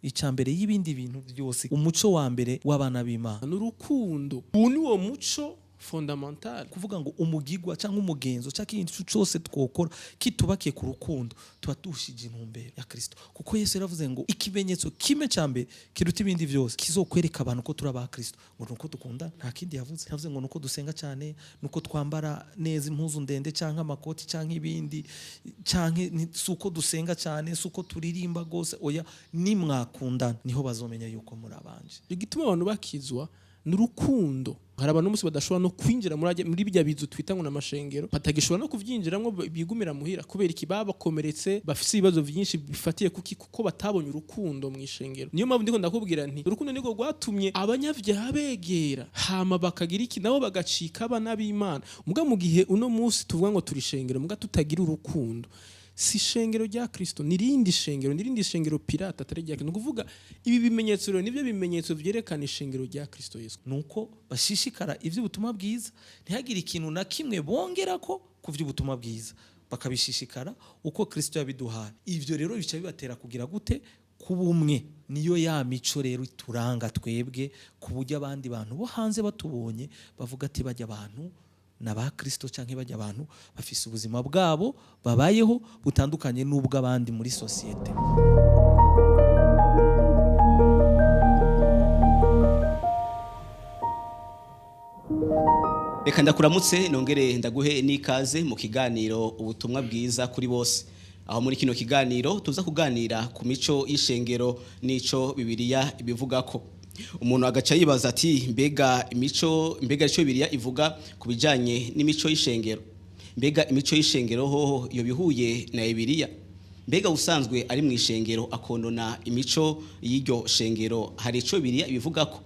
icambere y'ibindi bintu byose, umuco wa mbere w'abana b'Imana n'urukundo. Ubu ni wo muco fondamental, kuvuga ngo umugigwa cyangwa umugenzo cyangwa ikintu cyose twokora kitubakiye ku rukundo tuba duhushije intumbero ya Kristo, kuko Yesu yaravuze ngo ikimenyetso kimwe cyambere kiruta ibindi vyose kizokwereka abantu ko turi aba Kristo, ngo nuko dukundana. Nta kindi yavuze ngo nuko dusenga cyane, nuko twambara neza impuzu ndende cyangwa amakoti cyangwa ibindi, cyangwa suko dusenga cyane, suko turirimba gose. Oya, nimwakundana niho bazomenya yuko muri abanje. igituma abantu bakizwa n'urukundo. Hari abantu musi badashobora no kwinjira muri bijya bizu twita ngo namashengero, batagishobora no kuvyinjiramwo, bigumira muhira kubera iki babakomeretse, bafise ibibazo byinshi bifatiye kuko batabonye urukundo mu ishengero. Niyo mpamvu ndiko ndakubwira nti urukundo niko rwatumye abanyavyaha begera, hama bakagira iki nabo bagacika abana b'Imana. Muga mu gihe uno musi tuvuga ngo turi shengero muga tutagira urukundo, si shengero rya Kristo, nirindi shengero pirata atari rya Kristo. Kuvuga ibi bimenyetso rero nivyo bimenyetso vyerekana ishengero rya Kristo Yesu. Nuko bashishikara ivy'ubutumwa bwiza, ntihagire ikintu na kimwe bongerako ku vy'ubutumwa bwiza, bakabishishikara uko Kristo yabiduhaye. Ivyo rero bica bibatera kugira gute? Kubumwe. Niyo ya mico rero ituranga twebwe, ku buryo abandi bantu bo hanze batubonye bavuga ati bajya abantu n'aba Kristo cyangwa bajya abantu bafise ubuzima bwabo babayeho butandukanye n'ubw'abandi muri societe. Reka ndakuramutse nongere ndaguhe n'ikaze mu kiganiro ubutumwa bwiza kuri bose. Aho muri kino kiganiro tuza kuganira ku mico y'ishengero n'ico Bibiliya ibivugako. Umuntu agaca yibaza ati mbega ico Bibiliya ivuga ku bijanye n'imico y'ishengero. Mbega imico y'ishengero hoho iyo bihuye na Bibiliya? Mbega usanzwe ari mu ishengero akondona imico y'iryo shengero, hari ico Bibiliya ibivugako?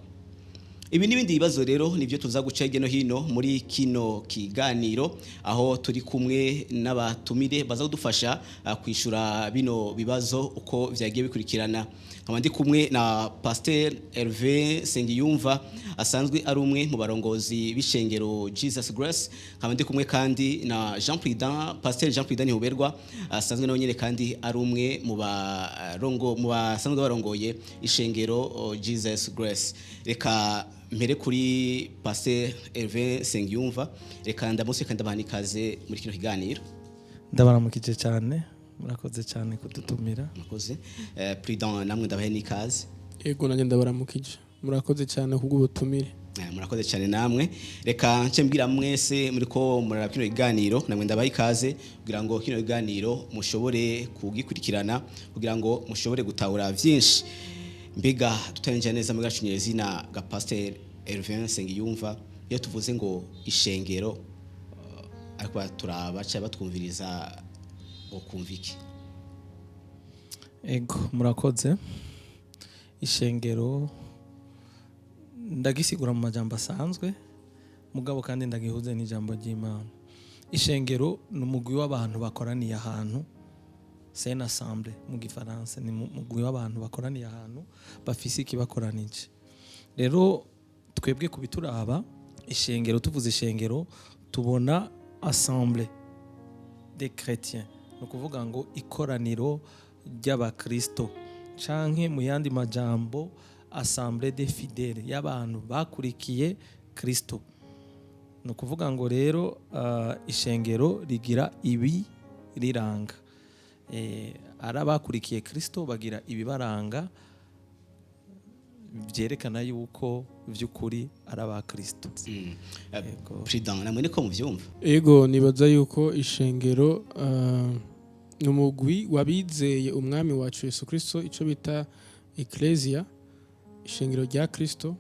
Ibi n'ibindi bibazo rero nivyo tuza guca hirya no hino muri kino kiganiro, aho turi kumwe n'abatumire baza kudufasha kwishura bino bibazo uko vyagiye bikurikirana. Nkaba ndi kumwe na Pasteur Hervé Sengiyumva, asanzwe ari umwe mu barongozi b'ishengero Jesus Grace. Nkaba ndi kumwe kandi na Pasteur Jean Prudent Huberwa, asanzwe nawe nyene kandi ari umwe mu basanzwe barongoye ishengero Jesus Grace. Reka mbere kuri Pasteur Hervé Sengiyumva, reka ndamutse kandi abana ikaze muri kino kiganiro. Ndabaramukije cyane, murakoze cyane kudutumira. Murakoze. Prudent namwe ndabahe n'ikaze. Ego nanjye ndabaramukije, murakoze cyane kubw'ubutumire. Murakoze cyane namwe. Reka nce mbwira mwese muriko murara kino kiganiro, namwe ndabahe ikaze kugira ngo kino kiganiro mushobore kugikurikirana, kugira ngo mushobore gutahura vyinshi. Mbega tutarenja neza mu gacinyezi na ga Pasteur Hervé Sengiyumva, iyo tuvuze ngo ishengero ariko turabaca batwumviriza okumviki. Ego murakoze. Ishengero ndagisigura mu majambo asanzwe, mugabo kandi ndagihuze n'ijambo ry'Imana. Ishengero n'umugwi w'abantu bakoraniye ahantu, c'est une assemblée mu gifaransa, ni mugwi w'abantu bakoraniye ahantu bafise ikibakoranije. Rero twebwe kubituraba ishengero, tuvuze ishengero tubona assemblée des chrétiens, no kuvuga ngo ikoraniro ry'abakristo, canke mu yandi majambo assemblée des fidèles, y'abantu bakurikiye Kristo. No kuvuga ngo rero ishengero rigira ibi riranga, arabakurikiye Kristo bagira ibibaranga byerekana yuko vy'ukuri araba Kristo. Prudent namwe niko muvyumva? Ego nibaza yuko ishengero n'umugwi wabizeye umwami wacu Yesu Kristo, ico bita Ecclesia, ishengero rya Kristo,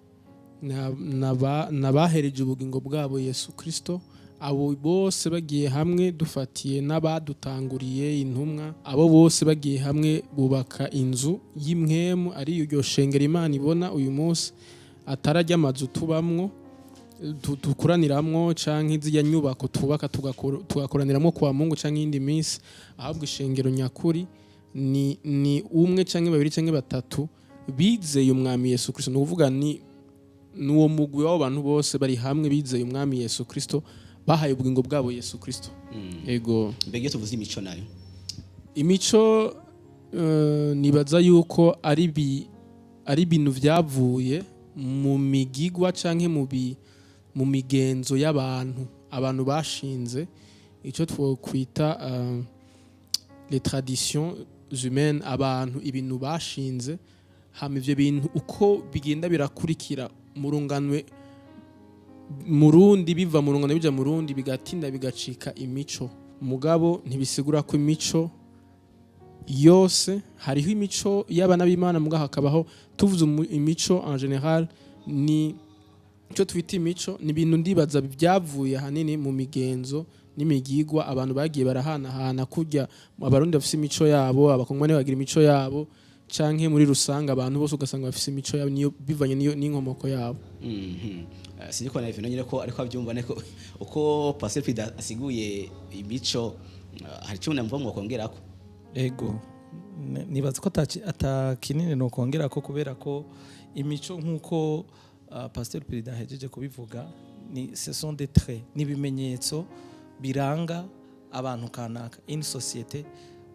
nabahereje ubugingo bwabo Yesu Kristo. Abo bose bagiye hamwe, dufatiye n'abadutanguriye intumwa, abo bose bagiye hamwe bubaka inzu y'imwemu, ari iryo shengero Imana ibona uyu munsi, atarajya amazu tubamwo dukuraniramwo canke izijya nyubako tubaka tugakoraniramwo kwa Mungu canke indi minsi. Ahabwa ishengero nyakuri ni umwe canke babiri canke batatu bizeye umwami Yesu Kristo. Nukuvuga ni uwo mugwi w'abo bantu bose bari hamwe bizeye umwami Yesu Kristo, bahaye ubugingo bwabo Yesu Kristo. Ego. Mbega tuvuze imico nayo? Imico nibaza yuko ari ibintu byavuye mu migigwa canke mu migenzo abantu bashinze icyo twokwita les traditions humaines, abantu ibintu bashinze hama ivyo bintu uko bigenda birakurikira murunganwe murundi biva mu rungano bija murundi bigatinda bigacika imico. Mugabo ntibisigura ko imico yose, hariho imico y'abana b'Imana muga hakabaho tuvuze imico en general ni cyo twita imico, ni ibintu ndibaza byavuye hanini mu migenzo n'imigigwa abantu bagiye barahanahana kurya abarundi bafise imico yabo, abakongomani bagira imico yabo, canke muri rusanga abantu bose ugasanga bafise imico yabo niyo bivanye niyo n'inkomoko yabo. Sinzi ko nawe nyine ko ariko abyumva neko uko Pastor Frida asiguye imico, hari cyo namva mu kongerako. Ego nibaza ko atakinini no kongerako kubera ko imico nkuko Pastor Frida hejeje kubivuga ni ce sont des traits, ni bimenyetso biranga abantu kanaka, une société,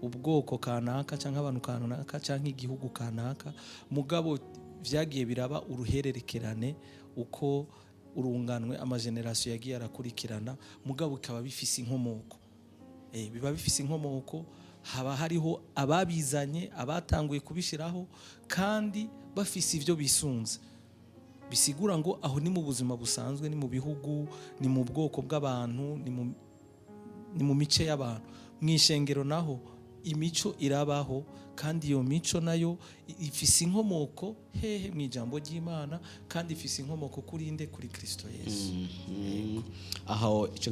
ubwoko kanaka cyangwa abantu kanaka cyangwa igihugu kanaka, mugabo vyagiye biraba uruhererekerane uko urunganwe amageneration yagiye arakurikirana, mugabo ikaba bifise inkomoko. Biba bifise inkomoko, haba hariho ababizanye, abatanguye kubishiraho kandi bafise ivyo bisunze. Bisigura ngo aho ni mu buzima busanzwe, ni mu bihugu, ni mu bwoko bw'abantu, ni mu mice y'abantu. Mwishengero naho imico irabaho kandi iyo mico nayo ifise inkomoko hehe mu ijambo ry'Imana kandi ifise inkomoko kuri inde, kuri Kristo Yesu. Aho ico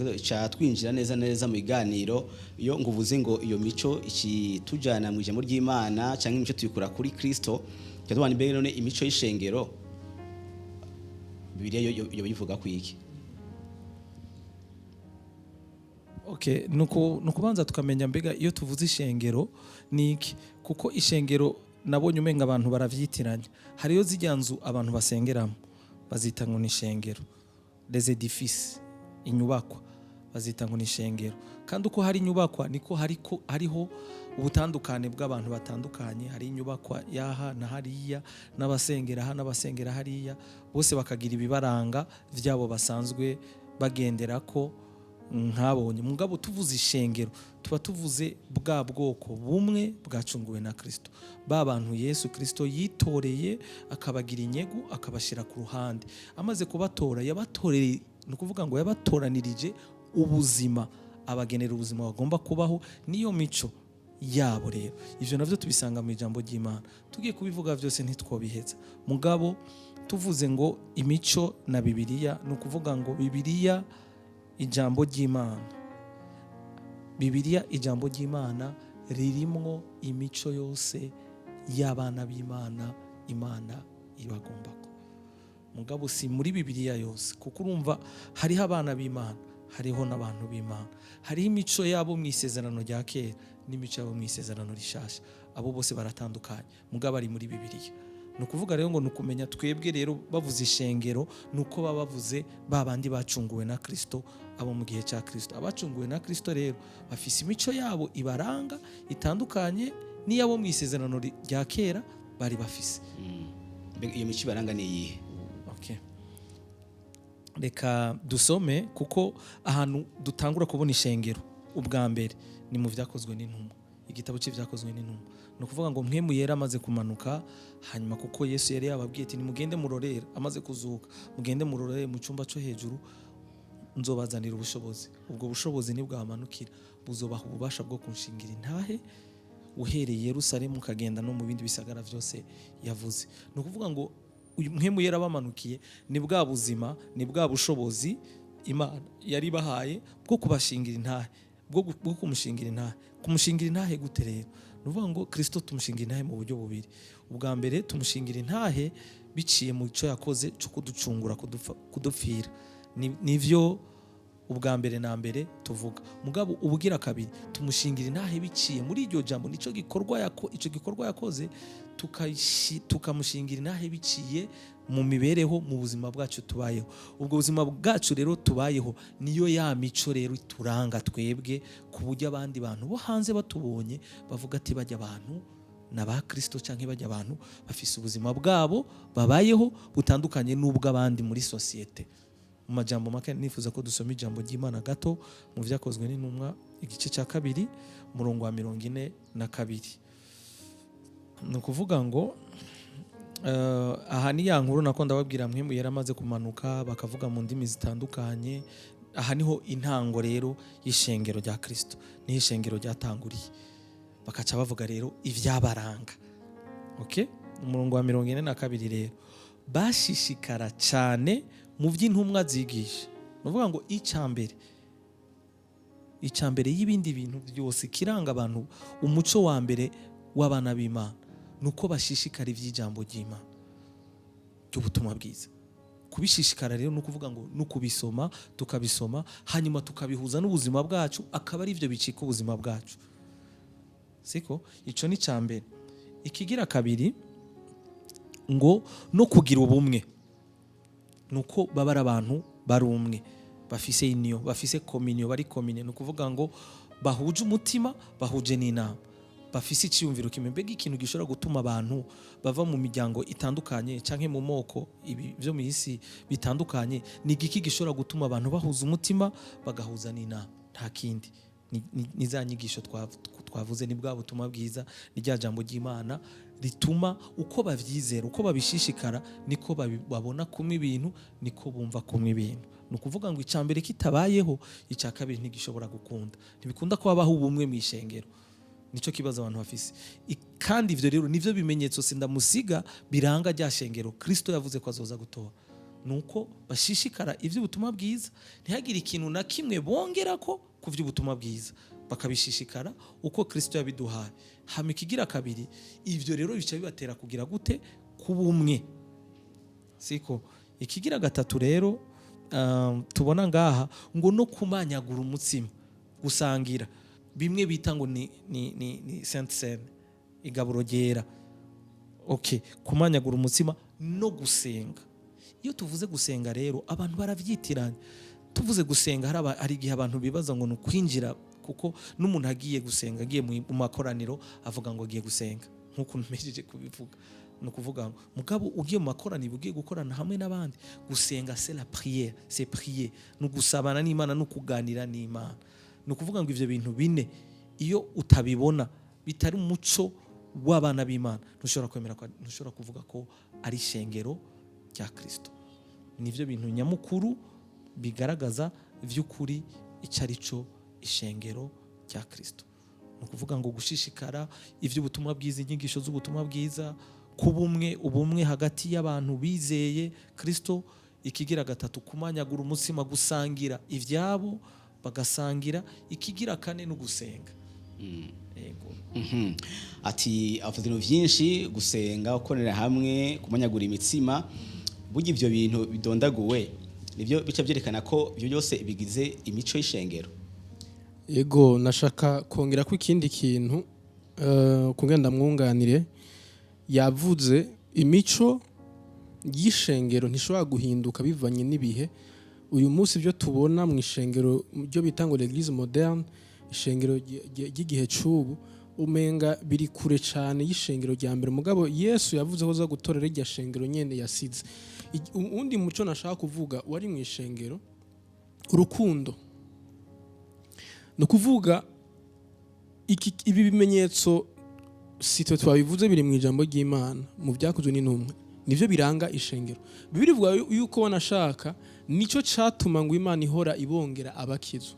twinjira neza mu biganiro iyo nguvuze ngo iyo mico ikitujana mu ijambo ry'Imana cyangwa imico tuyikura kuri Kristo, cyatubana imbere none imico y'ishengero Bibiliya yo bivuga kwiki? Okay, nukubanza tukamenya mbega iyo tuvuze ishengero niki, kuko ishengero nabonye umenga abantu baravyitiranya. Hariyo zijyanzu abantu basengeramo bazita ngo ni ishengero, les édifices, inyubakwa bazita ngo ni ishengero. Kandi uko hari inyubakwa niko hariho ubutandukane bw'abantu batandukanye. Hari inyubakwa yaha na hariya, n'abasengera aha n'abasengera hariya, bose bakagira ibibaranga vyabo basanzwe bagenderako nkabonye. Mugabo tuvuze ishengero tuba tuvuze bwa bwoko bumwe bwacunguwe na Kristo, ba bantu Yesu Kristo yitoreye akabagira inyegu akabashira ku ruhande. Amaze kubatora yabatoreye, no kuvuga ngo yabatoranirije ubuzima, abagenera ubuzima bagomba kubaho, niyo mico yabo. Rero ivyo navyo tubisanga mu ijambo ry'Imana. Tugiye kubivuga vyose ntitwobiheza, mugabo tuvuze ngo imico na Bibiliya, no kuvuga ngo Bibiliya ijambo ry'Imana, Bibiliya ijambo ry'Imana ririmwo imico yose y'abana b'Imana Imana ibagombako. Mugabo si muri Bibiliya yose, kuko urumva hariho abana b'Imana, hariho n'abantu b'Imana, hariho imico yabo mu isezerano rya kera n'imico yabo mu isezerano rishasha. Abo bose baratandukanye, mugabo ari muri Bibiliya. Nukuvuga rero ngo nukumenya twebwe rero bavuze ishengero nuko baba bavuze babandi bacunguwe na Kristo, abo mu gihe cya Kristo. Abacunguwe na Kristo rero bafise imico yabo ibaranga itandukanye n'iyabo mu isezerano rya kera bari bafise. Iyo mico ibaranga ni iyihe? Okay, reka dusome, kuko ahantu dutangura kubona ishengero ubwa mbere ni mu vyakozwe n'intumwa, igitabo cy'ivyakozwe n'intumwa. No kuvuga ngo mpwemu yera amaze kumanuka, hanyuma kuko Yesu yari yababwiye ati nimugende murorera, amaze kuzuka mugende murorere mu cyumba cyo hejuru, nzobazanira ubushobozi. Ubwo bushobozi nibwo hamanukira, buzobaha ububasha bwo kunshingira intahe uhereye Yerusalemu ukagenda no mu bindi bisagara vyose yavuze. No kuvuga ngo mpwemu yera bamanukiye ni bwa buzima, ni bwa bushobozi Imana yari bahaye bwo kubashingira intahe, bwo kumushingira intahe. Kumushingira intahe gute rero? Nuvuga ngo Kristo tumushingira intahe mu buryo bubiri. Ubwa mbere tumushingira intahe biciye mu cyo yakoze cyo kuducungura, kudupfira. Nivyo ubwa mbere na mbere tuvuga. Mugabo ubugira kabiri tumushingira intahe biciye muri iryo jambo, nico gikorwa yakoze, tukamushingira intahe biciye mu mibereho, mu buzima bwacu tubayeho. Ubwo buzima bwacu rero tubayeho niyo ya mico rero turanga twebwe, ku buryo abandi bantu bo hanze batubonye bavuga ati bajya abantu na ba Kristo canke bajya abantu bafise ubuzima bwabo babayeho butandukanye n'ubw'abandi muri societe. Mu majambo make nifuza ko dusoma ijambo ry'Imana gato mu vyakozwe n'intumwa igice cya 2 umurongo wa 42. Ni ukuvuga ngo aha ni ya nkuru nako ndababwira mwe yaramaze kumanuka bakavuga mu ndimi zitandukanye. Aha niho intango rero y'ishengero rya Kristo, ni ishengero ryatanguriye, bakaca bavuga rero ivyabaranga. Okay, umurongo wa 42 rero bashishikara cyane mu by'intumwa zigisha. Nuvuga ngo icambere y'ibindi bintu byose kiranga abantu, umuco wa mbere w'abana b'Imana nuko bashishikara ivy'ijambo ry'Imana cy'ubutumwa bwiza. Kubishishikara rero nukuvuga ngo nukubisoma tukabisoma hanyuma tukabihuza n'ubuzima bwacu, akaba ari ivyo bicika ubuzima bwacu. Siko ico ni cambere. Ikigira kabiri ngo no kugira ubumwe, nuko babara abantu bari umwe, bafise inyo, bafise communion, bari communion, nukuvuga ngo bahuje umutima, bahuje n'inama, bafise icyumviro kimwe. Mbega ikintu gishobora gutuma abantu bava mu miryango itandukanye canke mu moko ibi byo mu isi bitandukanye, ni igiki gishobora gutuma abantu bahuza umutima bagahuza n'inama? Nta kindi, ni za nyigisho twavuze, ni bwa butumwa bwiza, ni rya jambo ry'Imana rituma uko bavyizera, uko babishishikara, niko babona kumwe ibintu, niko bumva kumwe ibintu. Nukuvuga ngo icambere kitabayeho, icya kabiri ntigishobora gukunda. Ntibikunda ko babaho ubumwe mu ishengero. Nico kibazo abantu bafise. Kandi ivyo rero nivyo bimenyetso sindamusiga biranga rya shengero Kristo yavuze ko azoza gutora. Nuko bashishikara ivy'ubutumwa bwiza, ntihagire ikintu na kimwe bongerako ku vy'ubutumwa bwiza, bakabishishikara uko Kristo yabiduhaye. Hama ikigira kabiri, ivyo rero bica bibatera kugira gute? Kubumwe. Siko ikigira gatatu rero tubona ngaha ngo no kumanyagura umutsima, gusangira bimwe bita ngo ni Sainte Seine, igaburo ryera. Okay, kumanyagura umutsima no gusenga. Iyo tuvuze gusenga rero abantu baravyitiranya. Tuvuze gusenga hari igihe abantu bibaza ngo nukwinjira, kuko n'umuntu agiye gusenga, agiye mu makoraniro avuga ngo agiye gusenga, nkuko nmejeje kubivuga. Nukuvuga ngo mugabo ugiye mu makoraniro, ugiye gukorana hamwe n'abandi, gusenga c'est la prière, c'est prier, no gusabana n'Imana, no kuganira n'Imana. Nukuvuga ngo ivyo bintu bine iyo utabibona bitari umuco w'abana b'Imana, ntushobora kwemera, ntushobora kuvuga ko ari ishengero rya Kristo. Nivyo bintu nyamukuru bigaragaza vy'ukuri icarico ishengero rya Kristo. Nukuvuga ngo gushishikara ivy'ubutumwa bwiza, inyigisho z'ubutumwa bwiza, kubumwe, ubumwe hagati y'abantu bizeye Kristo. Ikigira gatatu kumanyagura umutsima, gusangira ivyabo bagasangira. Ikigira kane no gusenga. Yego. Ati avuze ibintu byinshi, gusenga, gukorera hamwe, kumanyagura imitsima. Burya ivyo bintu bidondaguwe nivyo bica byerekana ko ibyo byose bigize imico y'ishengero. Yego, nashaka kongera ko ikindi kintu kugenda mwunganire. Yavuze imico y'ishengero ntishobora guhinduka bivanye n'ibihe. Uyu munsi byo tubona mu ishengero byo bita ngo l'église moderne, ishengero ry'igihe cy'ubu, umenga biri kure cyane y'ishengero rya mbere. Mugabo Yesu yavuze ko za gutorera irya shengero nyene yasize. Undi muco nashaka kuvuga wari mu ishengero, urukundo. No kuvuga ibi bimenyetso sitwe twabivuze biri mu ijambo ry'Imana, mu byakozwe n'intumwa, nivyo biranga ishengero. Bibiri vuga yuko wanashaka nico catuma ngo Imana ihora ibongera abakizo.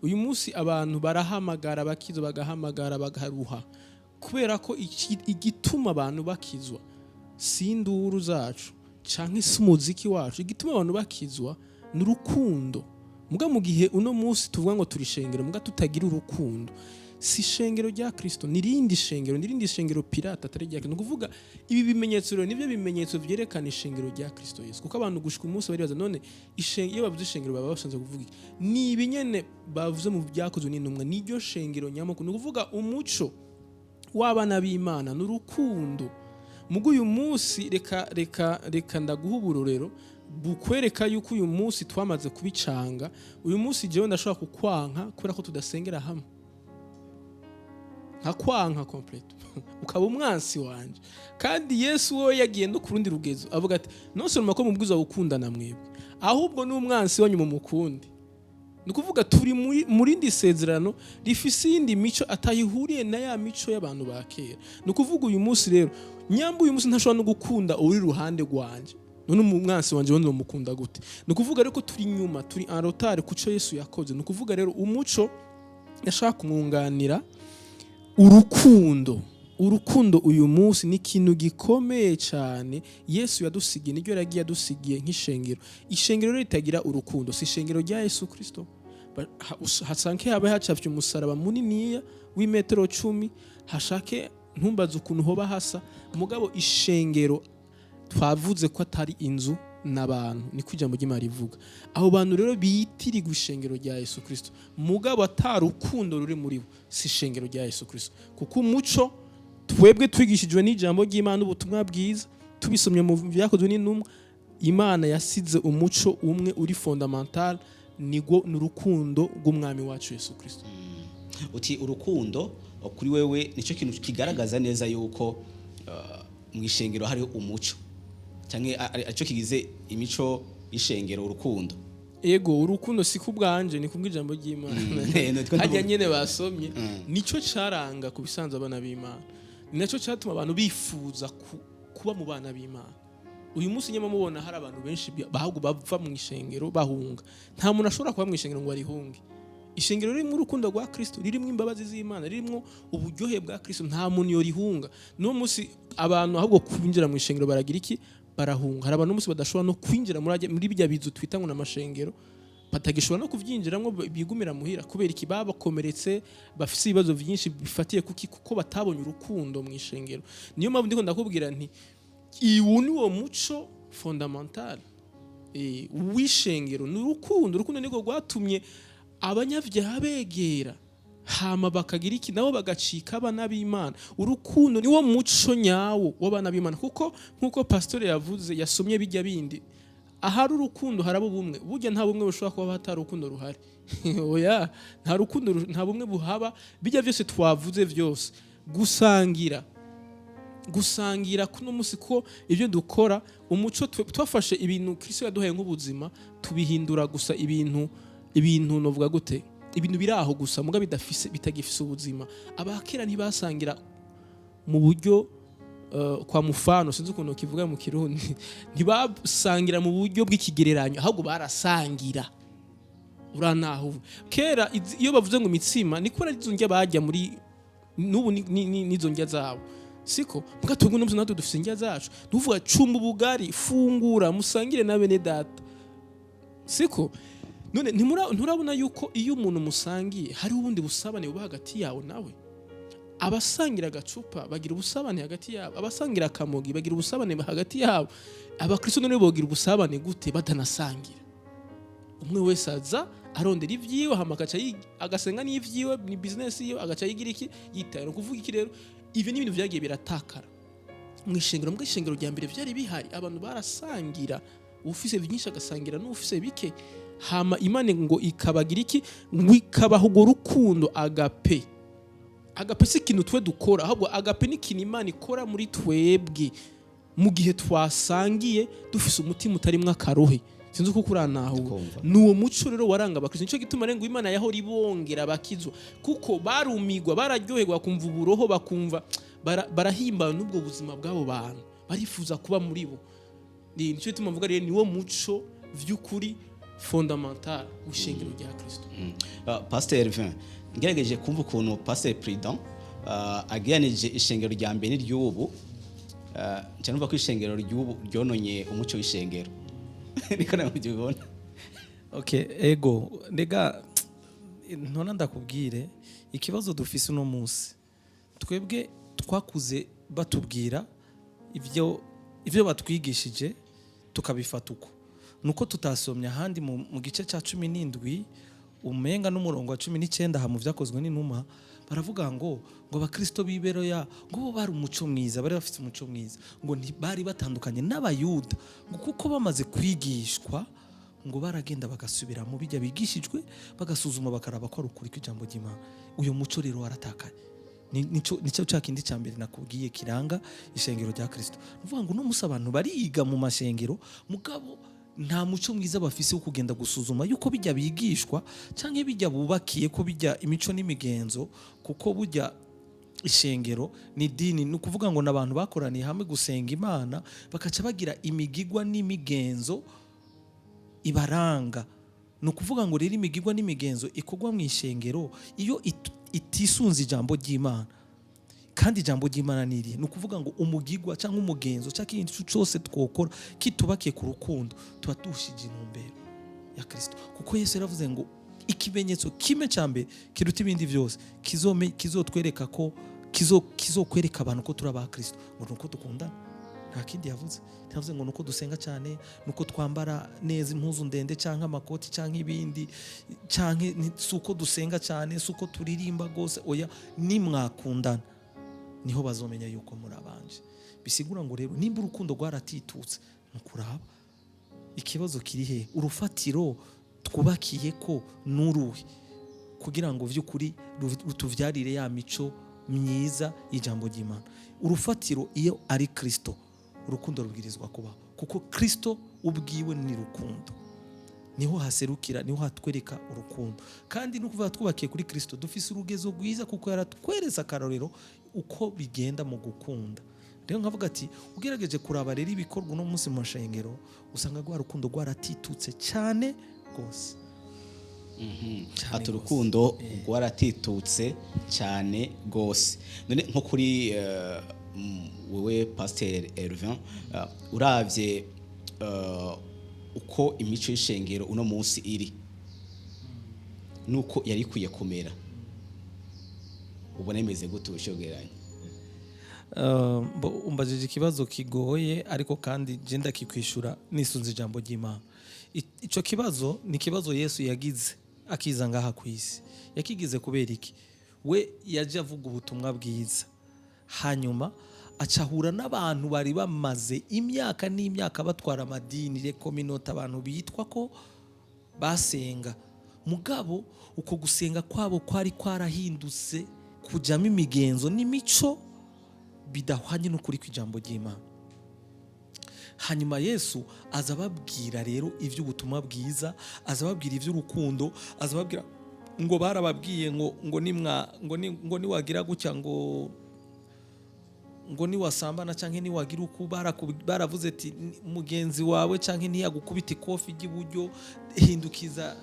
Uyu munsi abantu barahamagara abakizo, bagahamagara bagaruha, kubera ko igituma abantu bakizwa si induru zacu canke si umuziki wacu. Igituma abantu bakizwa n'urukundo. Muga mu gihe uno munsi tuvuga ngo turi shengero, muga tutagira urukundo, si shengero rya Kristo, nirindi shengero pirata atari rya Kristo. Kuvuga ibi bimenyetso rero nivyo bimenyetso vyerekana ishengero rya Kristo Yesu. Kuko abantu gushika umunsi baribaza none iyo bavuze ishengero baba basanzwe kuvuga ni ibinyene bavuze mu byakozwe n'intumwa, niryo shengero nyamukuru. Ni kuvuga umuco w'abana b'Imana n'urukundo. Mugo uyu munsi reka ndaguha uburorero bukwereka yuko uyu munsi twamaze kubicanga. Uyu munsi jewe ndashobora kukwanka kubera ko tudasengera hamwe. nkakwanka complete ukaba umwansi wanje. Kandi Yesu we yagiye no ku rundi rugezo avuga ati nosoma ko mubwiza gukundana mwebwe, ahubwo n'umwansi wanyu mu mukundi. Nukuvuga turi muri ndi sezerano rifise indi mico atayihuriye na ya mico y'abantu ba kera. Nukuvuga uyu munsi rero nyambu uyu munsi ntashobora no gukunda uri ruhande rwanje, none umwansi wanje wone mukunda gute? Nukuvuga rero ko turi nyuma, turi en retard kuco Yesu yakoze. Nukuvuga rero umuco yashaka kumwunganira urukundo uyu munsi ni ikintu gikomeye cyane Yesu yadusigiye, niryo yaragiye yadusigiye nk'ishengero. Ishengero rero ritagira urukundo si ishengero rya Yesu Kristo. Hasanke habe hacafye umusaraba muniniya w'imetero 10, hashake ntumbaze ukuntu hoba hasa, mugabo ishengero twavuze ko atari inzu n'abantu, niko ijambo ry'Imana rivuga. Abo bantu rero bitirirwa ishengero rya Yesu Kristo, mugabo atarukundo ruri muri bo si ishengero rya Yesu Kristo. Kuko umuco twebwe twigishijwe n'ijambo ry'Imana, ubutumwa bwiza tubisomye mu byakozwe n'intumwa, Imana yasize umuco umwe uri fondamental, nigo n'urukundo rw'umwami wacu Yesu Kristo. Uti urukundo kuri wewe nico kintu kigaragaza neza yuko mu ishengero hari umuco cyangwa aco kigize imico y'ishengero urukundo. Ego urukundo si kubwanje ni kubw'ijambo ry'Imana. Hajya nyene basomye nico caranga kubisanza abana b'Imana, ninaco cyatuma abantu bifuza kuba mu bana b'Imana. Uyu munsi nyema mubona hari abantu benshi bahubwo bava mu ishengero bahunga. Nta muntu ashobora kuba mu ishengero ngo arihunge. Ishengero riri mu rukundo rwa Kristo, ririmo imbabazi z'Imana, ririmo uburyohe bwa Kristo, nta muntu yorihunga. No munsi abantu ahubwo kwinjira mu ishengero baragira iki? Barahunga. Hari abantu munsi badashobora no kwinjira muri bijya bizu twita ngo n'amashengero, batagishobora no kuvyinjiramo, bigumira muhira kubera iki? Babakomeretse, bafise ibibazo byinshi bifatiye kuko batabonye urukundo mu ishengero. Niyo mpamvu ndiko ndakubwira nti iwu ni wo muco fondamental w'ishengero, n'urukundo. Urukundo niko rwatumye abanyabyaha begera, hama bakagira iki? Nabo bagacika abana b'Imana. Urukundo niwo muco nyawo w'abana b'Imana, kuko nkuko pastor yavuze yasomye bijya bindi, ahari urukundo harabo bumwe. Burya nta bumwe bushobora kuba hatari urukundo ruhari. Oya, nta rukundo, nta bumwe buhaba. Bijya byose twavuze byose gusangira kuno musi ko ibyo dukora umuco twafashe ibintu Kristo yaduhaye nk'ubuzima tubihindura gusa ibintu novuga gute, ibintu biraho gusa muga bitagifise ubuzima. Abakera ntibasangira mu buryo kwa mufano, sinzi ukuntu kivuga mu Kirundi, ntibasangira mu buryo bw'ikigereranyo, ahubwo barasangira. Uranaho kera iyo bavuze ngo imitsima niko arizo njya bajya muri n'ubu nizo njya zabo, siko muga tungu n'umwe natwe dufise njya zacu, duvuga cumba ubugari, fungura musangire na bene data, siko. None nturabona yuko iyo umuntu musangiye hari ubundi busabane buba hagati yawe nawe? Abasangira agacupa bagira ubusabane hagati yabo, abasangira akamogi bagira ubusabane hagati yabo. Abakristo none bogira ubusabane gute batanasangira? Umwe wese aza arondera ivyiwe, hama agasenga n'ivyiwe, ni business yiwe, agaca yigira iki? Yitayira. Kuvuga iki rero? Ibi ni ibintu vyagiye biratakara mu ishengero. Mu ishengero rya mbere vyari bihari, abantu barasangira, ufise byinshi agasangira n'ufise bike, hama Imana ngo ikabagira iki? Ngo ikabaho urwo rukundo. Agape si ikintu twe dukora, ahubwo agape ni ikintu Imana ikora muri twebwe mu gihe twasangiye dufise umutima utarimwe akarohe. Sinzi uko kuranaho nuwo muco rero waranga abakristo. Nico gituma rengo Imana yahora ibongera bakizwa, kuko barumigwa, bararyoherwa, kumva uburoho, bakumva barahimba n'ubwo buzima bwabo bantu, barifuza kuba muri bo. Nico gituma mvuga rero niwo muco vy'ukuri fondamental w'ishengero rya Kristo. Pastor Elvin, ngerageje kumva ukuntu Pastor President agiranije ishengero rya mbere ry'ubu, cyane ko ishengero ry'ubu ryononye umuco w'ishengero. Niko namubibona. Okay, ego ndega ntona ndakubwire ikibazo dufise uno munsi. Twebwe twakuze batubwira ivyo batwigishije tukabifata uko. Nuko tutasomye ahandi mu gice ca 17 umenga n'umurongo wa 19 ha mu vyakozwe n'intumwa, baravuga ngo abakristo biberoya ngo bari umuco mwiza, bari bafite umuco mwiza, ngo ntibari batandukanye n'abayuda, ngo kuko bamaze kwigishwa ngo baragenda bagasubira mu bijya bigishijwe, bagasuzuma bakaraba ko ari ukuri kw'ijambo ry'Imana. Uyo muco rero waratakaye. nico cya kindi cya mbere nakubwiye kiranga ishengero rya Kristo. Nuvuga ngo no musa abantu bariga mu mashengero mugabo nta muco mwiza bafise wo kugenda gusuzuma yuko bijya bigishwa canke bijya bubakiye ko bijya imico n'imigenzo, kuko bujya ishengero ni dini, ni ukuvuga ngo n'abantu bakoraniye hamwe gusenga Imana bakaca bagira imigigwa n'imigenzo ibaranga. Ni ukuvuga ngo rero imigigwa n'imigenzo ikorwa mu ishengero iyo itisunze ijambo ry'Imana, kandi ijambo ry'Imana niri, ni ukuvuga ngo umugigwa cyangwa umugenzo cyangwa ikintu cyose twokora kitubakiye ku rukundo tuba duhushije intumbero ya Kristo, kuko Yesu yaravuze ngo ikimenyetso kimwe cya mbere kiruta ibindi vyose kizotwereka ko kizokwereka abantu ko turi aba Kristo, ngo nuko dukundana. Nta kindi yavuze. Yavuze ngo nuko dusenga cyane, nuko twambara neza impuzu ndende cyangwa amakoti cyangwa ibindi, cyangwa suko dusenga cyane, suko turirimba gose. Oya, nimwakundana niho bazomenya yuko muri abanje. Bisigura ngo rero nimba urukundo rwaratitutse nukuraba ikibazo kiri he, urufatiro twubakiye ko nuruhe, kugira ngo vy'ukuri rutuvyarire ya mico myiza y'ijambo ry'Imana. Urufatiro iyo ari Kristo, urukundo rubwirizwa kubaho, kuko Kristo ubwiwe ni rukundo, niho haserukira, niho hatwereka urukundo. Kandi no kuvuga twubakiye kuri Kristo dufise urugezo rwiza, kuko yaratwereza akarorero uko bigenda mu gukunda. Rero nkavuga ati ugerageje kuraba rero ibikorwa no munsi mu shengero usanga rwa rukundo rwaratitutse cyane gose. Ati urukundo rwaratitutse cyane gose. None nko kuri wewe Pasteur Elvin, uravye uko imico y'ishengero uno munsi iri nuko yari kwiye kumera, ubona imeze gute ushogeranye? Umbajije ikibazo kigoye, ariko kandi je ndakikwishura nisunze ijambo ry'Imana. Ico kibazo ni kibazo Yesu yagize akiza ngaha kwisi. Yakigize kubera iki? We yaje avuga ubutumwa bwiza, hanyuma acahura n'abantu bari bamaze imyaka n'imyaka batwara amadini rekominota, abantu bitwa ko basenga mugabo uko gusenga kwabo kwari kwarahindutse kujamo imigenzo n'imico bidahwanye n'ukuri kw'ijambo ry'Imana. Hanyuma Yesu aza babwira rero ivy'ubutumwa bwiza, aza babwira ivy'urukundo, aza babwira ngo barababwiye ngo niwagira gutya ngo niwasambana canke niwagira uku, baravuze ati mugenzi wawe canke ntiyagukubita ikofi ry'iburyo hindukiza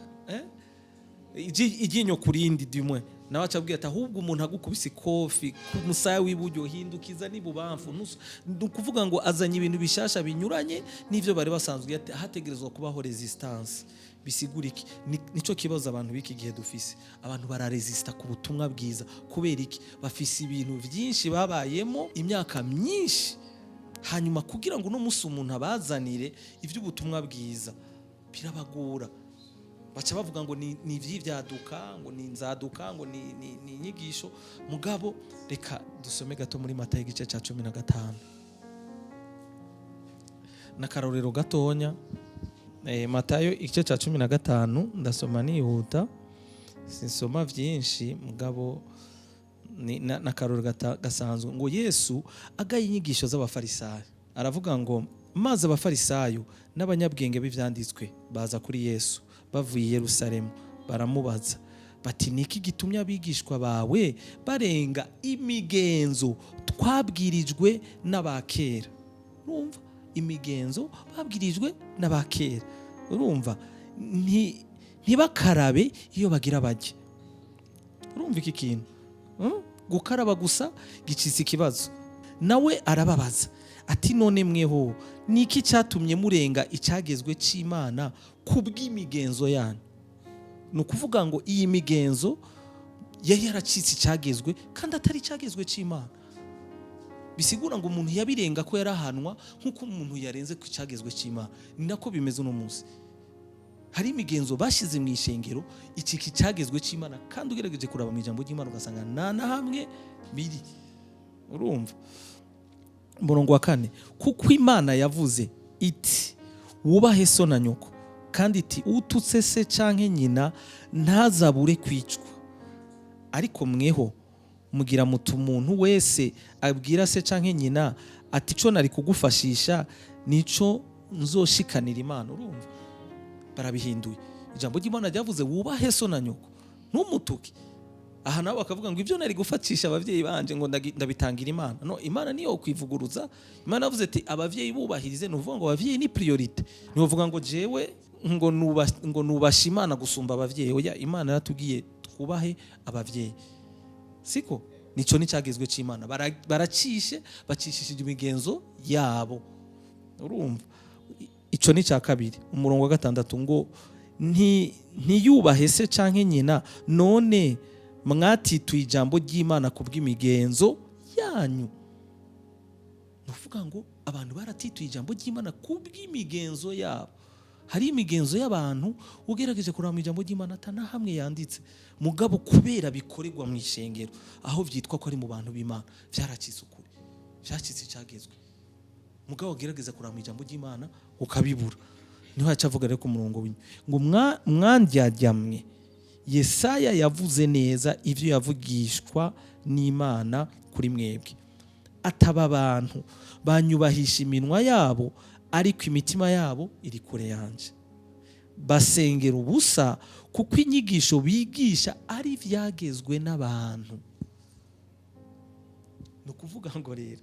iryinyo kurindi dimwe, nawe acabwira ati ahubwo umuntu agukubise ikofi ku musaya w'iburyo hindukiza n'ibubamfu. Nukuvuga ngo azanye ibintu bishasha binyuranye n'ivyo bari basanzwe, hategerezwa kubaho resistance. Bisigura iki? Nico kibazo abantu biki gihe dufise, abantu bararesista ku butumwa bwiza. Kubera iki? Bafise ibintu byinshi babayemo imyaka myinshi, hanyuma kugira ngo no musi umuntu abazanire ivy'ubutumwa bwiza birabagora. Baca bavuga ngo ni ivy'ivyaduka, ngo ni inzaduka, ngo ni inyigisho. Mugabo reka dusome gato muri Matayo igice ca 15 n'akarorero gatonya. Matayo igice ca 15 ndasoma nihuta, sinsoma vyinshi mugabo n'akarorero gasanzwe. Ngo Yesu agaye inyigisho z'abafarisayo, aravuga ngo maze abafarisayo n'abanyabwenge b'ivyanditswe baza kuri Yesu bavuye i Yerusalemu, baramubaza bati niki gitumye abigishwa bawe barenga imigenzo twabwirijwe n'abakera? Urumva, imigenzo babwirijwe n'abakera. Urumva, ntibakarabe iyo bagira bajye. Urumva iki kintu? Gukaraba gusa gicitse ikibazo. Nawe arababaza ati none mweho niki cyatumye murenga icyagezwe cy'Imana kubw'imigenzo yanyu? Ni ukuvuga ngo iyi migenzo yari yaracitse icyagezwe kandi atari icyagezwe cy'Imana. Bisigura ngo umuntu yabirenga ko yarahanwa nk'uko umuntu yarenze ku cyagezwe cy'Imana. Ni nako bimeze uno munsi. Hari imigenzo bashize mu ishengero iki cyagezwe cy'Imana, kandi ugerageje kuraba mu ijambo ry'Imana ugasanga na hamwe biri. Urumva? Murongo wa 4, kuko Imana yavuze iti wubahe so na nyoko, kandi iti ututse se canke nyina ntazabure kwicwa. Ariko mweho mugira mutu umuntu wese abwira se canke nyina ati ico nari kugufashisha nico nzoshikanira Imana. Urumva barabihinduye. Ijambo ry'Imana ryavuze wubahe so na nyoko ntumutuke. Aha nawe bakavuga ngo ivyo nari gufatisha abavyeyi banje ngo ndabitangira Imana. No, Imana niyo kwivuguruza. Imana yavuze ati abavyeyi bubahirize, nuvuga ngo abavyeyi ni priorite. Nivuga ngo jewe ngo nubasha Imana gusumba abavyeyi. Oya, Imana yatubwiye twubahe abavyeyi. Siko nico nicagezwe c'Imana. Baracishe bacishishije imigenzo yabo. Urumva ico ni ca kabiri. Umurongo wa 6 ngo ntiyubahe se canke nyina, none mwatituye ijambo ry'Imana kubw'imigenzo yanyu. Nuvuga ngo abantu baratituye ijambo ry'Imana kubw'imigenzo yabo. Hari imigenzo y'abantu ugerageje kurama ijambo ry'Imana atana hamwe yanditse, mugabo kubera bikorerwa mu ishengero aho vyitwa ko ari mu bantu b'Imana vyaracitse ukuri, vyacitse cyagezwe. Mugabo ugerageza kurama ijambo ry'Imana ukabibura. Niho yacavuga rero ku murongo w'inyo ngo mwandyamwe. Yesaya yavuze neza ivyo yavugishwa n'Imana kuri mwebwe. Ataba abantu banyubahisha iminwa yabo, ariko imitima yabo iri kure yanje. Basengera ubusa kuko inyigisho bigisha ari vyagezwe n'abantu. No kuvuga ngo rero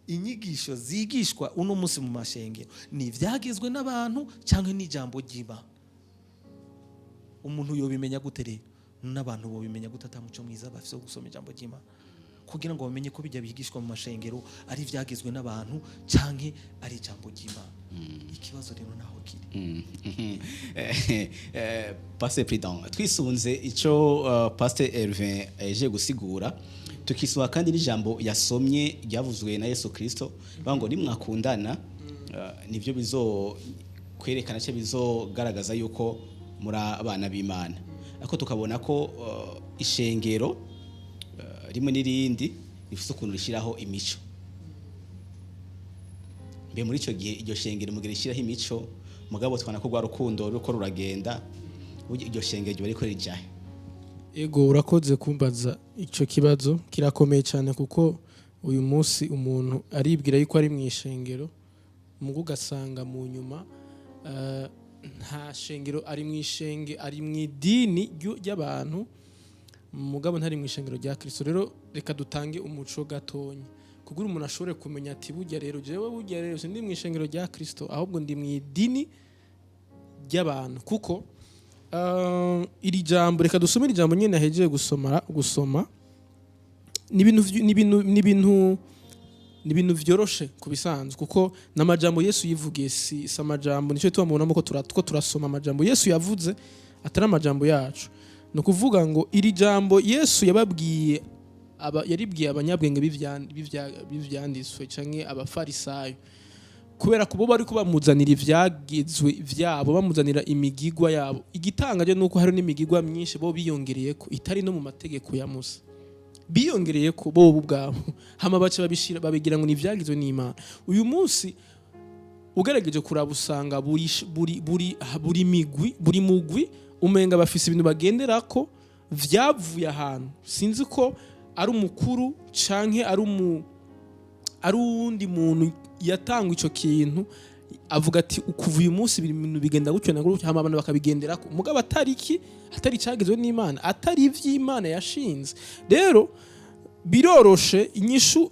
inyigisho zigishwa uno munsi mu mashengero ni vyagezwe n'abantu cyangwa n'ijambo ry'Imana. Umuntu yobimenya gute rero? N'abantu bo bimenya gute atamuco mwiza bafise gusoma ijambo ry'Imana kugira ngo bamenye ko bijya bigishwa mu mashengero ari vyagezwe n'abantu canke ari ijambo ry'Imana. Ikibazo rero naho kiri. Pasteur Président, twisunze ico Pasteur Hervé aje gusigura, tukiswa kandi n'ijambo yasomye ryavuzwe na Yesu Kristo bango nimwakundana, nivyo bizo kwerekana cyo bizogaragaza yuko muri abana b'Imana. Ako tukabona ko ishengero rimwe n'irindi rifite ukuntu rishiraho imico. Mbe muri ico gihe iryo shengero mugire rishiraho imico, mugabo twana ko rwa rukundo ruko ruragenda, iryo shengero bariko rijahe. Ego urakoze kumbaza ico kibazo kirakomeye cyane, kuko uyu munsi umuntu aribwira yuko ari mu ishengero mugo gasanga mu nyuma nta shengero ari mu ishenge, ari mu idini ry'abantu mugabo ntari mu ishengero rya Kristo. Rero reka dutange umuco gatonya kugira umuntu ashobore kumenya ati burya rero sindi mu ishengero rya Kristo, ahubwo ndi mu idini ry'abantu. Kuko iri jambo reka dusome iri jambo nyene nahejeje gusoma ni ibintu vyoroshe kubisanzwe, kuko n'amajambo Yesu yivugiye si amajambo nico tubamubonamo ko turasoma amajambo Yesu yavuze atari amajambo yacu. No kuvuga ngo iri jambo Yesu yaribwiye abanyabwenge b'ivyanditswe canke abafarisayo, kubera ko bo bari kubamuzanira ivyagizwe vyabo, bamuzanira imigigwa yabo. Igitangaje nuko hari n'imigigwa myinshi bo biyongereyeko itari no mu mategeko ya Musa, biyongereyeko bo ubwabo, hama bace babigira ngo ni ivyagizwe n'Imana. Uyu munsi ugerageje kurabusanga buri mugwi umenga bafise ibintu bagenderako vyavuye ahantu, sinzi ko ari umukuru canke ari uwundi muntu yatanga ico kintu avuga ati ukuva uyu munsi ibintu bigenda gutyo na gutyo, hama abantu bakabigenderako, mugabo atari cagizwe n'Imana, atari ivy'Imana yashinze. Rero biroroshe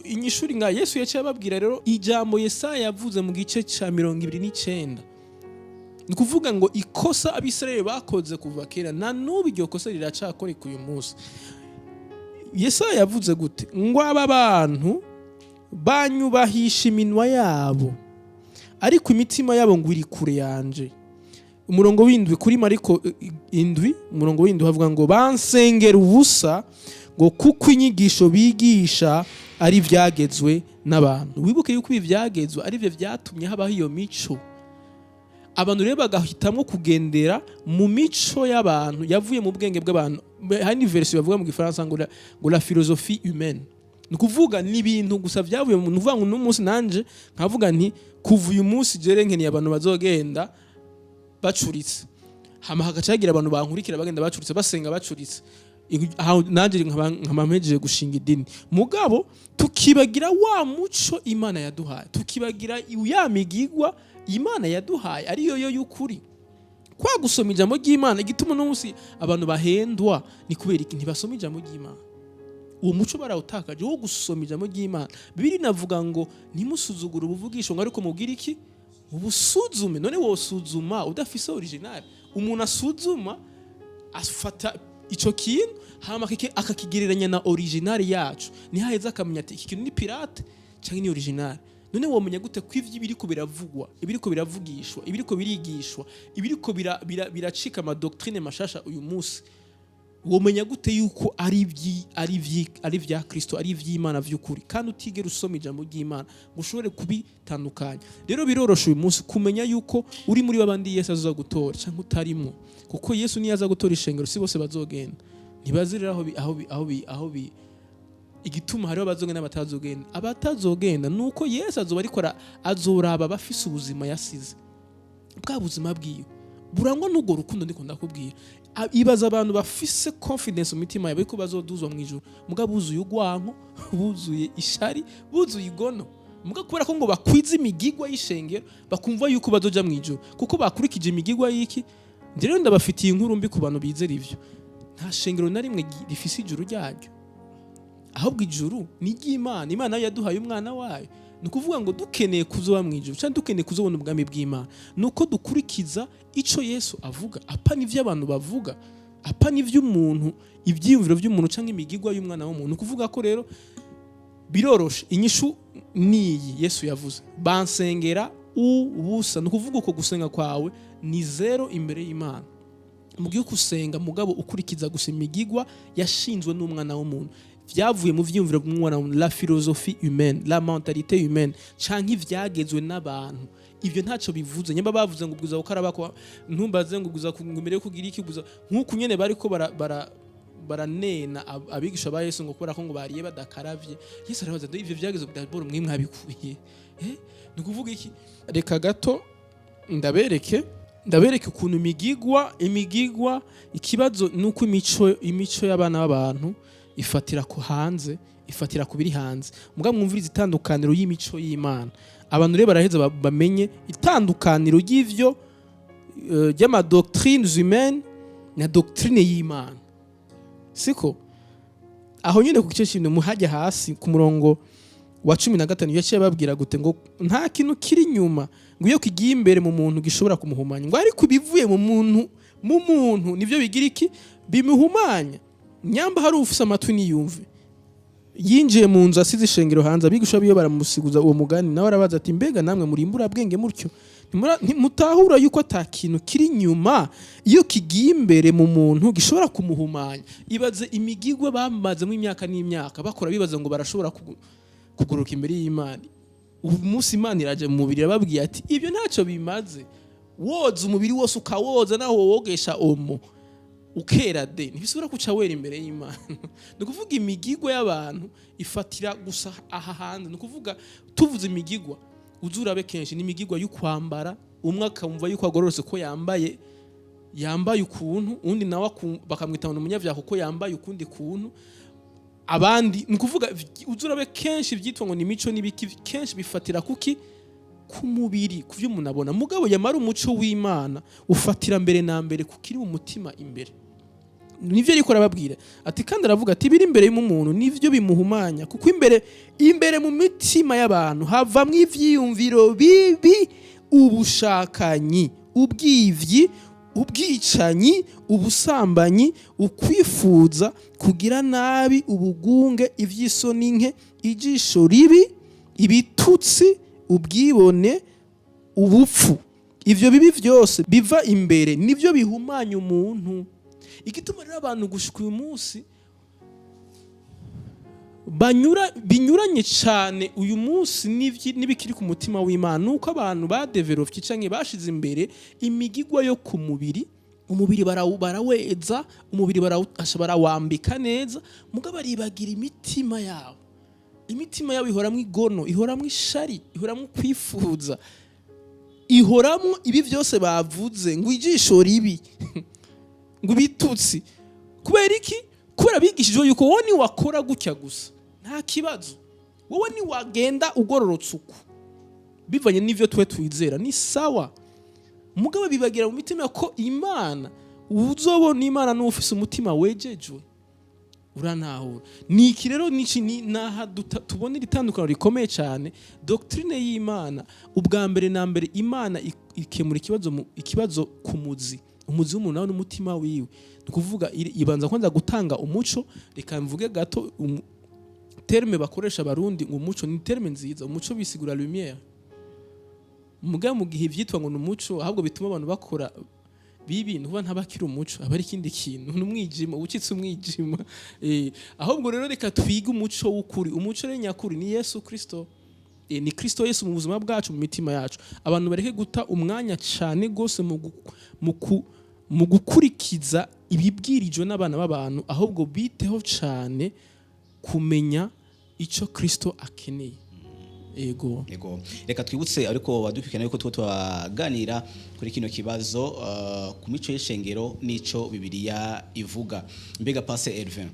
inyishuri nga Yesu yaciye ababwira. Rero ijambo Yesaya yavuze mu gice ca 29, ni kuvuga ngo ikosa abisirayeli bakoze kuva kera na n'ubu iryo kosa riracakoreka uyu munsi. Yesaya yavuze gute? Ngo aba bantu banyubahisha iminwa yabo, ariko imitima yabo ngo iri kure yanje. Umurongo w'indwi kuri Mariko 7, umurongo w'indwi havuga ngo bansengera ubusa ngo kuko inyigisho bigisha ari vyagezwe n'abantu. Wibuke yuko ibi vyagezwe ari byo vyatumye habaho iyo mico. Abantu rero bagahitamwo kugendera mu mico y'abantu yavuye mu bwenge bw'abantu. Hari version bavuga mu Gifaransa ngo la philosophie humaine. Ni kuvuga ni ibintu gusa vyavuye mu nuvuga ngo n'umunsi nanje nkavuga nti kuva uyu munsi jere nkeniye abantu bazogenda bacuritse, hama hagacagira abantu bankurikira bagenda bacuritse, basenga bacuritse. nanjye nkaba mpejeje gushinga idini mugabo tukibagira wa muco Imana yaduhaye, tukibagira ya migigwa Imana yaduhaye ariyo yo y'ukuri. Kwa gusoma ijambo ry'Imana igituma n'umunsi abantu bahendwa ni kubera iki ntibasoma ijambo ry'Imana. Uwo muco barawutakaje wo gusoma ijambo ry'Imana. Bibiri navuga ngo ntimusuzugure ubuvugisho ngo ariko mubwire iki ubusuzume. None wosuzuma udafise original. Umuntu asuzuma afata ico kintu hama akakigereranya na original yacu, ni haheza akamenya ati iki kintu ni pirate cyangwa ni original. None womenya gute ko ivyo biriko biravugwa, ibiriko biravugishwa, ibiriko birigishwa, ibiriko biracika ama doctrine mashasha uyu munsi, womenya gute yuko ari vya Kristo, ari ivy'Imana vy'ukuri, kandi utigera usoma ijambo ry'Imana ngo ushobore kubitandukanya. Rero birorosha uyu munsi kumenya yuko uri muri babandi Yesu azoza gutora cyangwa utarimo, kuko Yesu niyaza gutora ishengero si bose bazogenda, ntibazirira aho igituma hariho abazogenda batazogenda. Abatazogenda nuko Yesu azoba ariko azoraba bafise ubuzima yasize, bwa buzima bwiwe burangwa n'ubwo rukundo ndiko ndakubwira. Ibaza abantu bafise confidence mu mitima yabo ko bazoduzwa mu ijuru, muga buzuye ugwanko, buzuye ishari, buzuye igono, muga kubera ko ngo bakwiza imigigwa y'ishengero bakumva yuko bazoja mu ijuru kuko bakurikije imigigwa y'iki. Ndero ndabafitiye inkuru mbi ku bantu bizera ivyo. Nta shengero na rimwe rifise ijuru ryaryo, ahubwo ijuru ni ry'Imana. Imana yaduhaye umwana wayo. Nukuvuga ngo dukeneye kuzoba mu ijuru cyangwa dukeneye kuzobona ubwami bw'Imana, nuko dukurikiza ico Yesu avuga, apa n'ivyo abantu bavuga, apa n'ivyo umuntu, ivyiyumviro vy'umuntu cyangwa imigigwa y'umwana w'umuntu. Nukuvuga ko rero biroroshe, inyishu niyi Yesu yavuze, bansengera ubusa. Nukuvuga uko gusenga kwawe ni zero imbere y'Imana. Mugiye kusenga mugabo ukurikiza gusa imigigwa yashinzwe n'umwana w'umuntu, vyavuye mu vyiyumviro by'umwana w'umuntu, la philosophie humaine, la mentalité humaine, canke ivyagezwe n'abantu. Ivyo ntaco bivuze. Nyamba bavuze ngo guza ukaraba ko ntumbaze ngo guza mbere yo kugira iki, guza nkuko nyene bariko baranena abigisha ba Yesu ngo kubera ko ngo bariye badakaravye. Yesu arabaza ndo ivyo vyagezwe bwa mwe mwabikuye. Nukuvuga iki? Reka gato ndabereke ukuntu imigigwa ikibazo nuko imico y'abana b'abantu ifatira ku hanze, ifatira ku biri hanze. Muga mwumviriza itandukaniro y'imico y'Imana. Abantu rero baraheza bamenye itandukaniro y'ivyo y'ama doctrines humaines na doctrine y'Imana. Siko aho nyine ku gice kintu muhajya hasi ku murongo wa 15 yaciye babwira gute ngo nta kintu kiri nyuma ngo iyo kigiye imbere mu muntu gishobora kumuhumanya, ngo ariko bivuye mu muntu nivyo bigira iki bimuhumanya. Nyamba hari ufise amatwi niyumve. Yinjiye mu nzu asize ishengero hanze, abigisha biyo baramusiguza uwo mugani, nawe arabaza ati mbega namwe murimbura bwenge mutyo, mutahura yuko ata kintu kiri nyuma iyo kigiye imbere mu muntu gishobora kumuhumanya. Ibaze imigigwa bamazemo imyaka n'imyaka bakora, bibaza ngo barashobora kuguruka imbere y'Imana. Ubu munsi Imana iraje mu mubiri babwiye ati ibyo ntacyo bimaze, woza umubiri wose ukawoza naho wogesha omo ukera de ntibisubira kuca wera imbere y'Imana. Nukuvuga imigigwa y'abantu ifatira gusa aha hanze. Nukuvuga tuvuze imigigwa uzurabe kenshi ni imigigwa y'ukwambara, umwe akumva yuko agororose ko yambaye ukuntu, undi nawe bakamwita umunyavyaha ko yambaye ukundi kuntu. Abandi nukuvuga uzurabe kenshi vyitwa ngo ni mico n'ibiki, kenshi bifatira kuki ku mubiri, kuvyo umuntu abona. Mugabo yamara umuco w'Imana ufatira mbere na mbere kukiri umutima imbere. Nivyo ariko arababwira ati kandi aravuga ati biri imbere y'umuntu nivyo bimuhumanya, kuko imbere mu mitima y'abantu havamwo ivyiyumviro bibi, ubushakanyi, ubwivyi, ubwicanyi, ubusambanyi, ukwifuza, kugira nabi, ubugunge, ivy'isoni nke, ijisho ribi, ibitutsi, ubwibone, ubupfu. Ivyo bibi vyose biva imbere nivyo bihumanya umuntu. Igituma rero abantu gushika uyu munsi binyuranye cyane uyu munsi n'ibikiri ku mutima w'Imana, nuko abantu badevelopye canke bashize imbere imigigwa yo ku mubiri. Umubiri baraweza, umubiri barawambika neza, muga baribagira imitima yabo. Imitima yabo ihoramwo igono, ihoramwo ishari, ihoramwo kwifuza, ihoramwo ibi vyose bavuze ngo ijisho ribi ngo bitutsi. Kubera iki? kubera bigishijwe yuko wowe ni wakora gutya gusa nta kibazo, wowe ni wagenda ugororotse uko bivanye n'ivyo twe twizera ni sawa. Mugabo bibagira mu mitima ko Imana uzobona Imana n'ufise umutima wejejwe uranahura. Ni iki rero naha tubonera itandukano rikomeye cyane. Doctrine y'Imana ubwa mbere na mbere Imana ikemura ikibazo ku muzi w'umuntu nawe n'umutima wiwe. Nukuvuga ibanza kwanza gutanga umuco. Reka mvuge gato terme bakoresha abarundi ngo umuco ni terme nziza. Umuco bisigura lumière. Muga mu gihe ivyitwa ngo n'umuco ahubwo bituma abantu bakora bibi ntuba ntabakira umuco aba ari ikindi kintu n'umwijima ucitse umwijima. Ahubwo rero reka twige umuco w'ukuri. Umuco rero nyakuri ni Yesu Kristo. Ni Kristo Yesu mu buzima bwacu mu mitima yacu. Abantu bareke guta umwanya cyane gose mu gukurikiza ibibwirijwe n'abana b'abantu, ahubwo biteho cyane kumenya ico Kristo akeneye. Ego. Reka twibutse ariko badupikana yuko twaganira kuri kino kibazo ku mico y'ishengero nico Bibiliya ivuga. Mbega Pastor Elvin,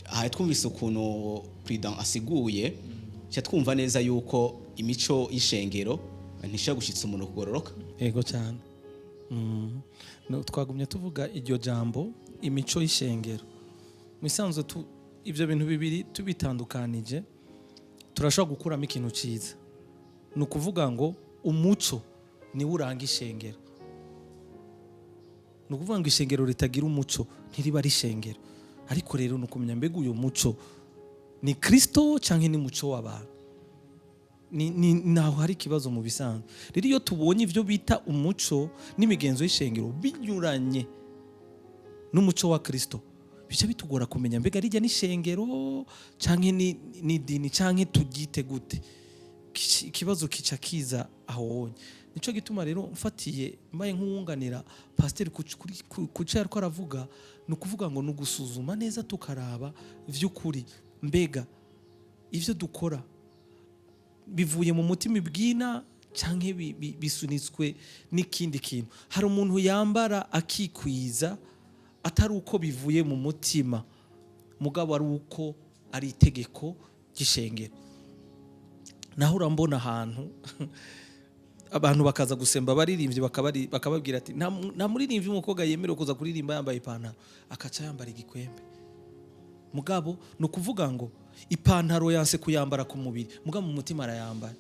aha twumvise ukuntu President asiguye, cya twumva neza yuko imico y'ishengero ntisha gushitsa umuntu kugororoka. Ego cyane. Twagumye tuvuga iryo jambo imico y'ishengero. Misanzwe ivyo bintu bibiri tubitandukanije turashobora gukuramo ikintu cyiza. Ni ukuvuga ngo umuco ni uranga ishengero. Ni ukuvuga ngo ishengero ritagira umuco ntiriba ari ishengero. Ariko rero ni ukumenya mbega uyu muco ni Kristo cyangwa ni muco w'abantu. Naho hari ikibazo mu bisanzwe. Rero iyo tubonye ivyo bita umuco n'imigenzo y'ishengero binyuranye n'umuco wa Kristo, bica bitugora kumenya mbega rijya n'ishengero canke ni dini canke tugite gute. Ikibazo kica kiza aho. Nico gituma rero mfatiye mbaye nk'uwunganira pasteur kuca yariko aravuga, ni ukuvuga ngo nugusuzuma neza tukaraba vy'ukuri mbega ivyo dukora bivuye mu mutima ibwina canke bisunitswe n'ikindi kintu. Hari umuntu yambara akikwiza atari uko bivuye mu mutima, mugabo ari uko ari itegeko ry'ishengero. Naho urambona ahantu abantu bakaza gusemba baririmbye bakababwira ati nta muririmbyi w'umukobwa yemerewe kuza kuririmba yambaye ipantaro, akaca yambara igikwembe. Mugabo ni ukuvuga ngo ipantaro yanse kuyambara ku mubiri, mugabo mu mutima arayambara.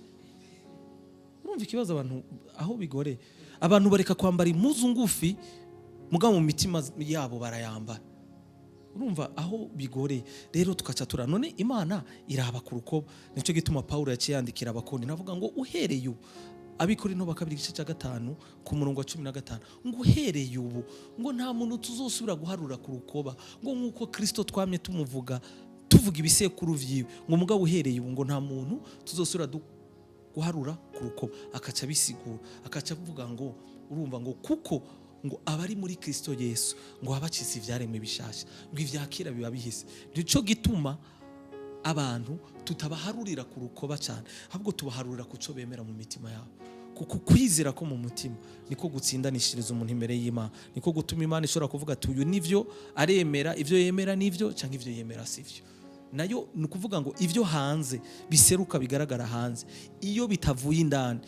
Urumva ikibazo abantu aho bigore. Abantu bareka kwambara impuzu ngufi, mugabo mu mitima yabo barayambara. Urumva aho bigore. Rero tukaca none Imana iraba ku rukoba. Nico gituma Paulo yaciyandikira abakondi navuga ngo uhereye ubu, Abikorino bakabiri igice cya 5 ku murongo wa 15, ngo uhereye ubu ngo nta muntu tuzosubira guharura ku rukoba, ngo nkuko Kristo twamye tumuvuga tuvuga ibisekuru vyiwe, ngo mugabo uhereye ubu ngo nta muntu tuzosubira guharura ku rukoba. Akaca bisigura, akaca avuga ngo urumva ngo kuko ngo abari muri Kristo Yesu ngo abacitse ivyaremwe bishasha, ngo ivyakira biba bihise. Nico gituma abantu tutabaharurira ku rukoba cyane, ahubwo tubaharurira kuco bemera mu mitima yabo. Kuko kwizera ko mu mutima niko gutsindanishiriza umuntu imbere y'Imana, niko gutuma Imana ishobora kuvuga ati uyu nivyo aremera, ivyo yemera nivyo cyangwa ivyo yemera sivyo. Nayo ni ukuvuga ngo ivyo hanze biseruka bigaragara hanze, iyo bitavuye indani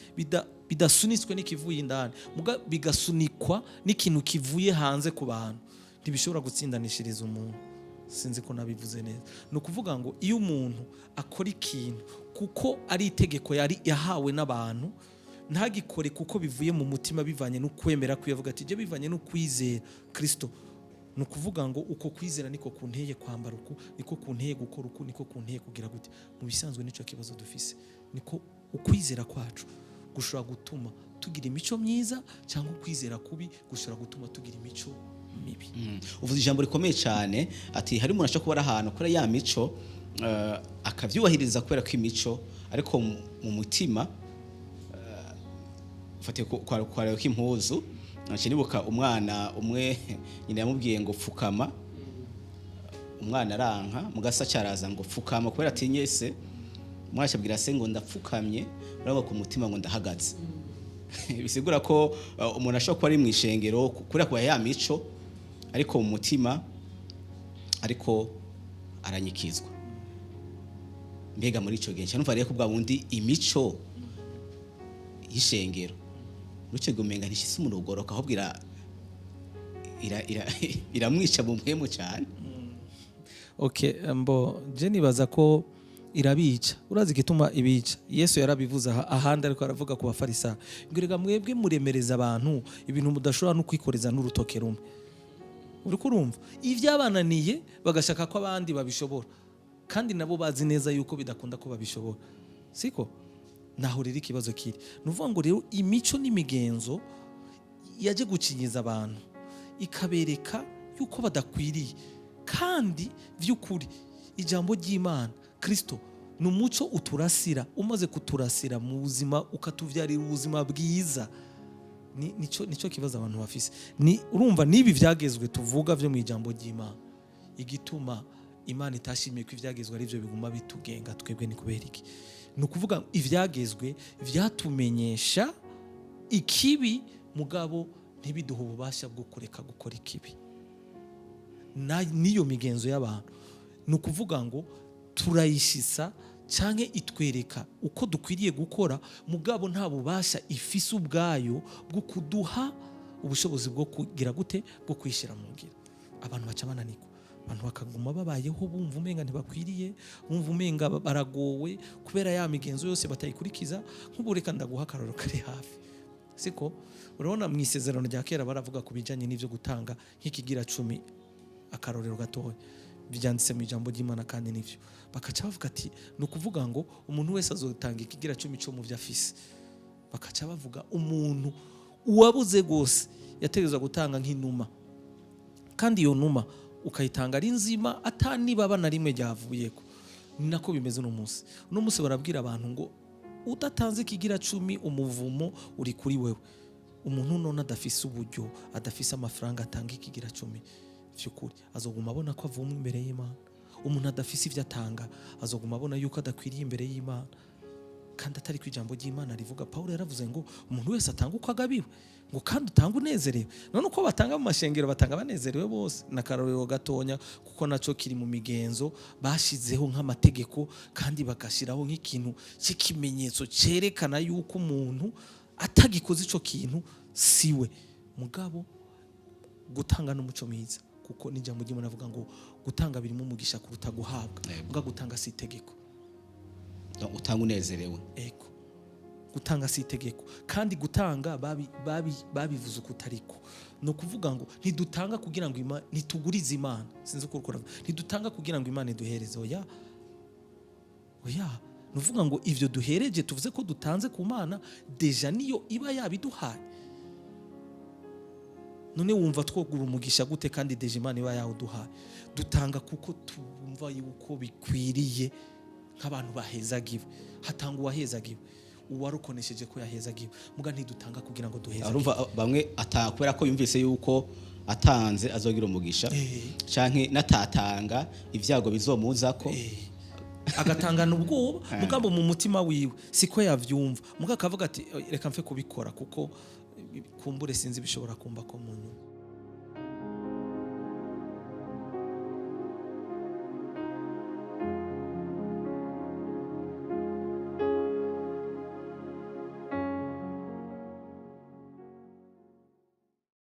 bidasunitswe n'ikivuye indani, muga bigasunikwa n'ikintu kivuye hanze ku bantu, ntibishobora gutsindanishiriza umuntu. Sinzi ko nabivuze neza. Ni ukuvuga ngo iyo umuntu akora ikintu kuko ari itegeko yari yahawe n'abantu, ntagikore kuko bivuye mu mutima bivanye no kwemera kwivuga ati je bivanye no kwizera Kristo. Ni ukuvuga ngo uko kwizera niko kunteye kwambara uku, niko kunteye gukora uku, niko kunteye kugira gute. Mu bisanzwe nico kibazo dufise, niko ukwizera kwacu gushobora gutuma tugira imico myiza cyangwa ukwizera kubi gushobora gutuma tugira imico mibi. Uvuze ijambo rikomeye cyane ati hari umuntu ashaka kuba ahantu kora ya mico akavyubahiriza kubera ko imico, ariko mu mutima fatiye kwa impuzu. Nacinibuka umwana umwe nyine yamubwiye ngo pfukama, umwana aranka mugasa cyaraza ngo pfukama kubera atinye se. Umwana abwira se ngo ndapfukamye, urabona ku mutima ngo ndahagaze. Bisigura ko umuntu ashobora kuba ari mu ishengero kuri kwa ya mico, ariko mu mutima ariko aranyikizwa. Mbega muri ico gihe cyane rero kubwa bundi imico y'ishengero ruce gumenga ntishise umurugoroka ahubwo iramwica mu mpemu cyane. Okay, je nibaza ko irabica. Urazi gituma ibica. Yesu yarabivuze ahandi ariko aravuga ku bafarisayo. Ngirega mwebwe muremereza abantu ibintu mudashobora no kwikoreza n'urutoke rumwe. Uri kurumva? Ivyabananiye bagashaka ko abandi babishobora. Kandi nabo bazi neza yuko bidakunda ko babishobora. Siko? Naho riri ikibazo kiri. Nuvuga ngo rero imico n'imigenzo yaje gucinyiza abantu ikabereka yuko badakwiriye. Kandi vy'ukuri ijambo ry'Imana Kristo numuco uturasira, umaze kuturasira mu buzima ukatuvyarira ubuzima bwiza. Nico kibazo abantu bafise. Urumva nibi vyagezwe tuvuga vyo mu ijambo ry'Imana. Igituma Imana itashimiye ko ivyagezwe ari byo biguma bitugenga twebwe ni kubera iki? Nukuvuga ivyagezwe vyatumenyesha ikibi mugabo ntibiduha ububasha bwo kureka gukora ikibi. Niyo migenzo y'abantu. Nukuvuga ngo turayishisa canke itwereka uko dukwiriye gukora mugabo nta bubasha ifise ubwayo bwo kuduha ubushobozi bwo kugira gute bwo kwishira mu ngira. Abantu baca bananiko. Abantu bakaguma babayeho bumva umenga ntibakwiriye, bumva umenga baragowe kubera ya migenzo yose batayikurikiza. Nk'ubureka ndaguha akaroro kari hafi. Siko urabona mu isezerano rya kera baravuga kubijanye n'ivyo gutanga nk'ikigira 10 akarorero gatoya byanditse mu ijambo ry'Imana kandi nivyo bakaca bavuga ati nukuvuga ngo umuntu wese azotanga ikigira 10 cyo mu vyafise. Bakaca bavuga umuntu uwabuze gose yategezwa gutanga nk'inuma, kandi iyo numa ukayitanga ari nzima atanibaba na rimwe ryavuyeko. Ni nako bimeze no munsi. No munsi barabwira abantu ngo udatanze ikigira 10 umuvumo uri kuri wewe. Umuntu none adafise uburyo, adafise amafaranga atanga ikigira 10 vy'ukuri azoguma abona ko avumwe imbere y'Imana. Umuntu adafise ivyo atanga azoguma abona yuko adakwiriye imbere y'Imana. Kandi atari ku ijambo ry'Imana rivuga. Paulo yaravuze ngo umuntu wese atanga uko agabiwe, ngo kandi utanga unezerewe. None uko batanga mu mashengero batanga banezerewe bose. Nakarorero gatonya kuko naco kiri mu migenzo bashizeho nk'amategeko kandi bagashiraho nk'ikintu cy'ikimenyetso cerekana yuko umuntu atagikoze ico kintu siwe. Mugabo gutanga n'umuco mwiza kuko n'ijambo ry'Imana avuga ngo gutanga birimo umugisha kuruta guhabwa. Mbwa gutanga si itegeko. Utanga unezerewe. Ego. Gutanga si itegeko. Kandi gutanga babivuze ukutariko. No kuvuga ngo ntidutanga kugira ngo Imana nitugurize Imana. Sinzi uko ukora. Ntidutanga kugira ngo Imana iduhereze. Oya. Nuvuga ngo ivyo duhereje tuvuze ko dutanze ku Mana deja niyo iba yabiduhaye. None wumva twogura umugisha gute kandi deja Imana iba yawuduhaye? Dutanga kuko tumva yuko bikwiriye nk'abantu bahezagiwe. Hatanga uwahezagiwe, uwarukonesheje ko yahezagiwe. Muga ntidutanga kugira ngo duhezagiwe. Arumva bamwe atakubera ko yumvise yuko atanze azogira umugisha canke natatanga ivyago bizomuzako. Agatangana ubwoba mugabo mu mutima wiwe siko yavyumva. Muga akavuga ati reka mfe kubikora kuko kumbure sinzi bishobora kumba ko mu nyuma.